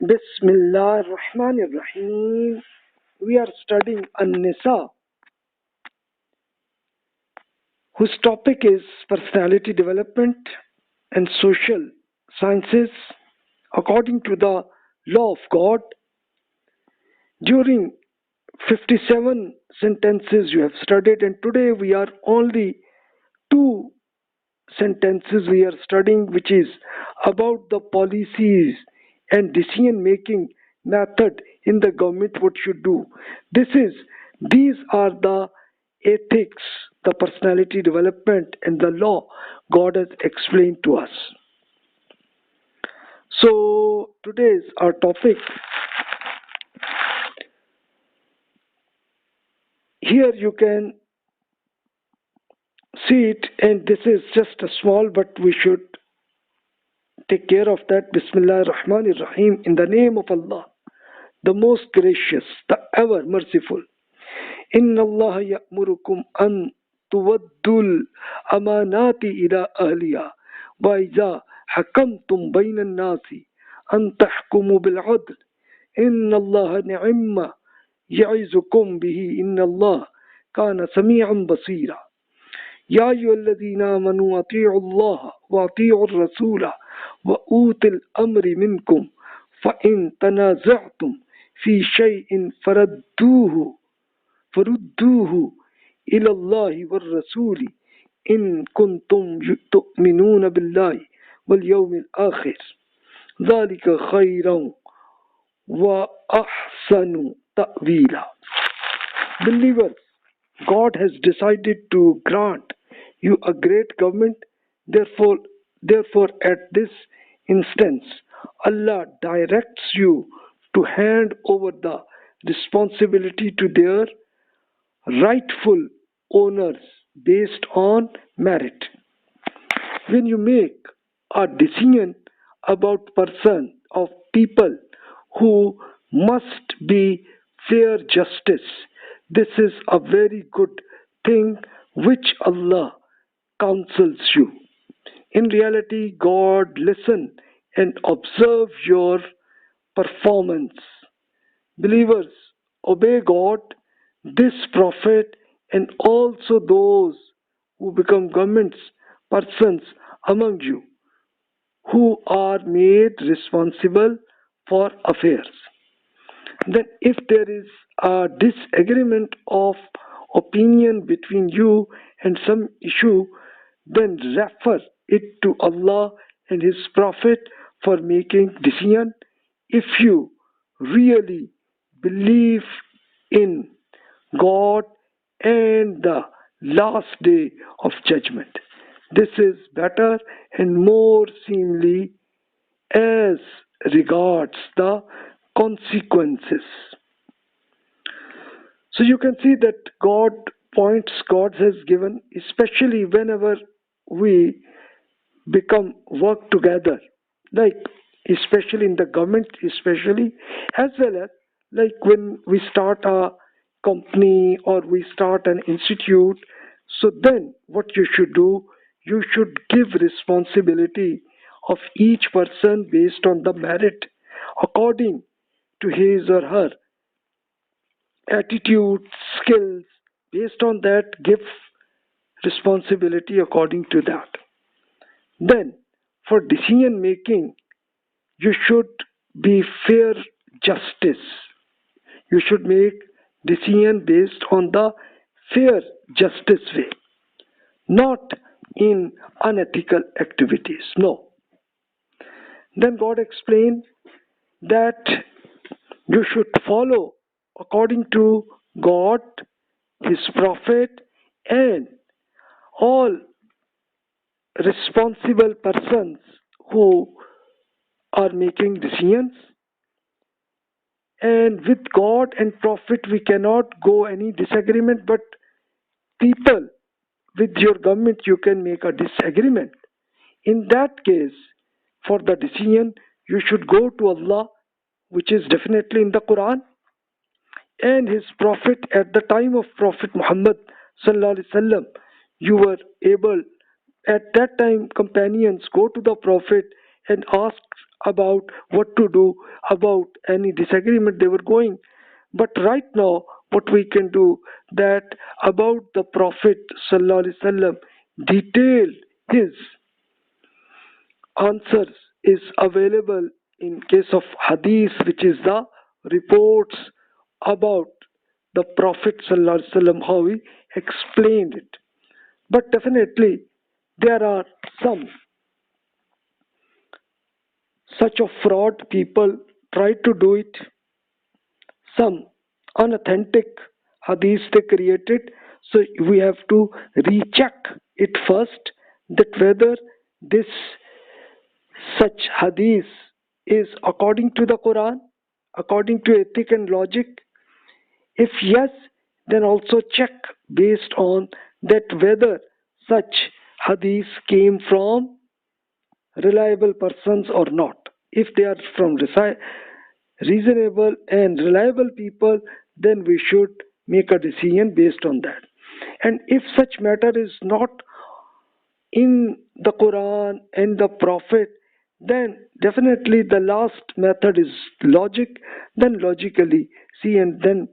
Bismillah ar-Rahman ar-Rahim. We are studying Nisa, whose topic is personality development and social sciences according to the law of God. During 57 sentences you have studied, and today we are only two sentences we are studying, which is about the policies and decision making method in the government, what should do. These are the ethics, the personality development and the law God has explained to us. So today's our topic. Here you can see it, and this is just a small, but we should take care of that. Bismillah ar-Rahman ar-Rahim. In the name of Allah, the most gracious, the ever merciful. Inna Allah ya'murukum an tuwaddul amanati ila ahliya wa iza hakamtum bayna an-nasi an tahkumu bil 'adl. Inna Allah ni'ma ya'izukum bihi. Inna Allah kana sami'an basira. يا أيها الذين آمنوا أطيعوا الله وأطيعوا الرسول وأولي الأمر منكم فإن تنازعتم في شيء فردوه إلى الله والرسول إن كنتم تؤمنون بالله واليوم الآخر ذلك خير وأحسن تأويلا. Believers, God has decided to grant you a great government. Therefore, at this instance, Allah directs you to hand over the responsibility to their rightful owners based on merit. When you make a decision about person of people who must be fair justice, this is a very good thing which Allah counsels you. In reality, God listen and observe your performance. Believers, obey God, this prophet, and also those who become governments persons among you who are made responsible for affairs. Then if there is a disagreement of opinion between you and some issue, then refer it to Allah and His Prophet for making decision. If you really believe in God and the last day of judgment, this is better and more seemly as regards the consequences. So you can see that God has given, especially whenever we become work together, like especially in the government, especially, as well as like when we start a company or we start an institute. So then what you should do, you should give responsibility of each person based on the merit according to his or her attitude, skills. Based on that, give responsibility according to that. Then, for decision making, you should be fair justice. You should make decision based on the fair justice way, not in unethical activities. No. Then God explained that you should follow according to God, His Prophet, and all responsible persons who are making decisions. And with God and Prophet we cannot go any disagreement, but people with your government you can make a disagreement. In that case, for the decision you should go to Allah, which is definitely in the Quran, and His Prophet. At the time of Prophet Muhammad sallallahu alaihi wasallam, you were able, at that time companions go to the Prophet and about what to do, about any disagreement they were going. But right now, what we can do that about the Prophet sallallahu alaihi wasallam, detail his answers is available in case of Hadith, which is the reports about the Prophet sallallahu alaihi wasallam, how he explained it. But definitely, there are some such of fraud people try to do it. Some unauthentic hadith they created, so we have to recheck it first that whether this such hadith is according to the Quran, according to ethic and logic. If yes, then also check based on that whether such hadith came from reliable persons or not. If they are from reasonable and reliable people, then we should make a decision based on that. And if such matter is not in the Quran and the Prophet, then definitely the last method is logic. Then logically see, and then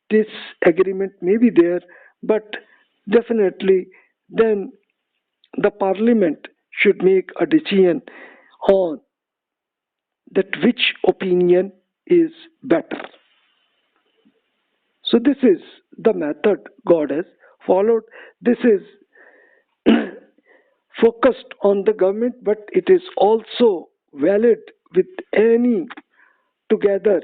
this agreement may be there, but definitely then the parliament should make a decision on that which opinion is better. So this is the method God has followed. This is focused on the government, but it is also valid with any together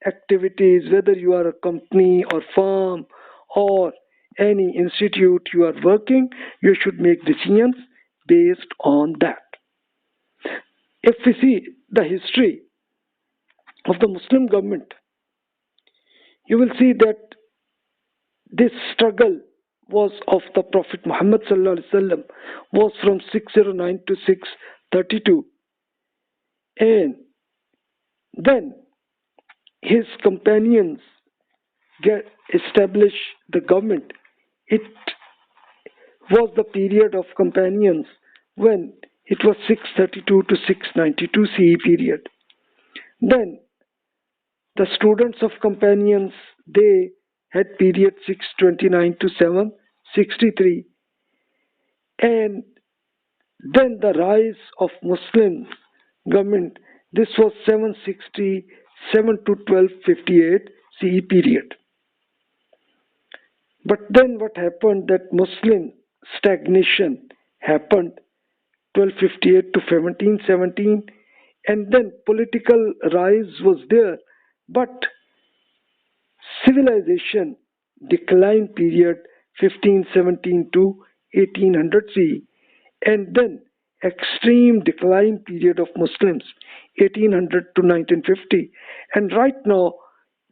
activities, whether you are a company or firm or any institute you are working, you should make decisions based on that. If we see the history of the Muslim government, you will see that this struggle was of the Prophet Muhammad sallallahu alaihi wasallam was from 609 to 632, and then his companions establish the government. It was the period of companions when it was 632 to 692 CE period. Then the students of companions, they had period 629 to 763, and then the rise of Muslim government, this was 767 to 1258 CE period. But then what happened, that Muslim stagnation happened 1258 to 1717, and then political rise was there, but civilization decline period 1517 to 1800 CE, and then extreme decline period of Muslims 1800 to 1950, and right now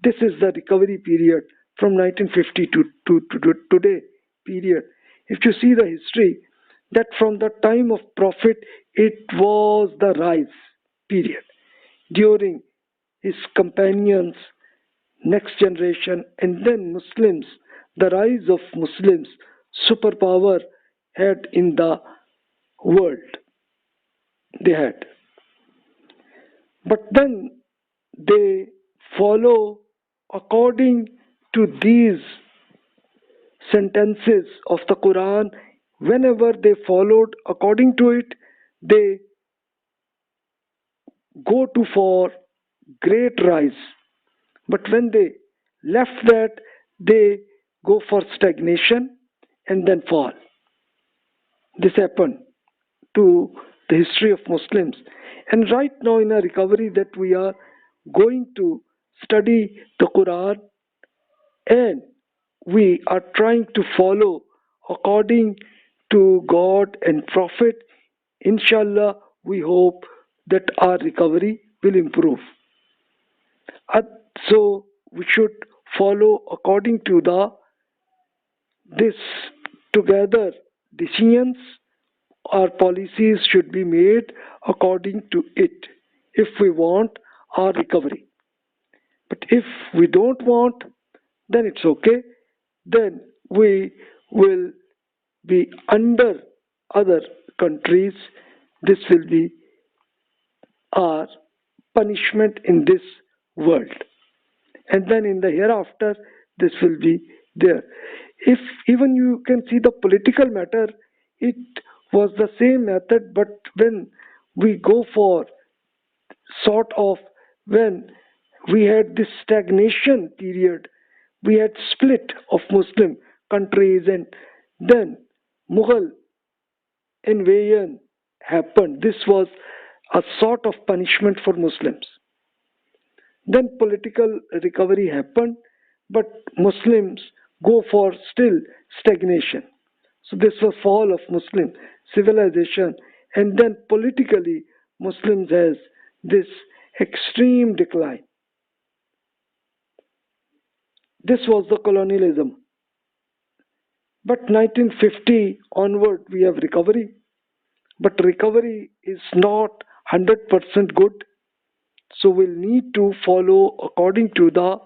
this is the recovery period from 1950 to today period. If you see the history, that from the time of Prophet it was the rise period, during his companions, next generation, and then Muslims, the rise of Muslims, superpower had in the world they had. But then they follow according to these sentences of the Quran. Whenever they followed according to it, they go to for great rise. But when they left that, they go for stagnation and then fall. This happened to the history of Muslims. And right now in a recovery that we are going to study the Quran, and we are trying to follow according to God and Prophet, inshallah we hope that our recovery will improve. So we should follow according to this together decisions. Our policies should be made according to it if we want our recovery. But if we don't want, then it's okay. Then we will be under other countries. This will be are punishment in this world, and then in the hereafter this will be there. If even you can see the political matter, it was the same method, but when we go for sort of, when we had this stagnation period, we had split of Muslim countries, and then Mughal invasion happened. This was a sort of punishment for Muslims. Then political recovery happened, but Muslims go for still stagnation. So this was fall of Muslim civilization, and then politically Muslims has this extreme decline. This was the colonialism. But 1950 onward we have recovery. But recovery is not 100% good. So we'll need to follow according to the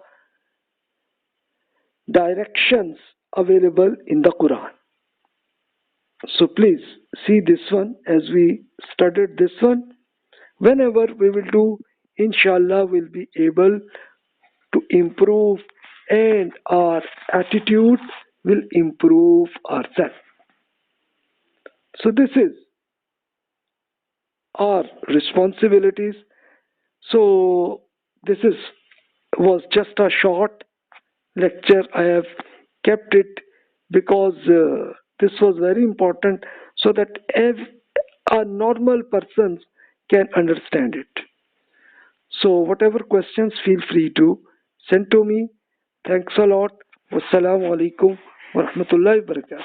directions available in the Quran. So please see this one as we studied this one. Whenever we will do, inshallah, we'll be able to improve, and our attitude will improve ourselves. So this is our responsibilities. So this was just a short lecture. I have kept it because this was very important, so that a normal person can understand it. So whatever questions, feel free to send to me. Thanks a lot. Wassalamu alaikum wa rahmatullahi wa barakatuh.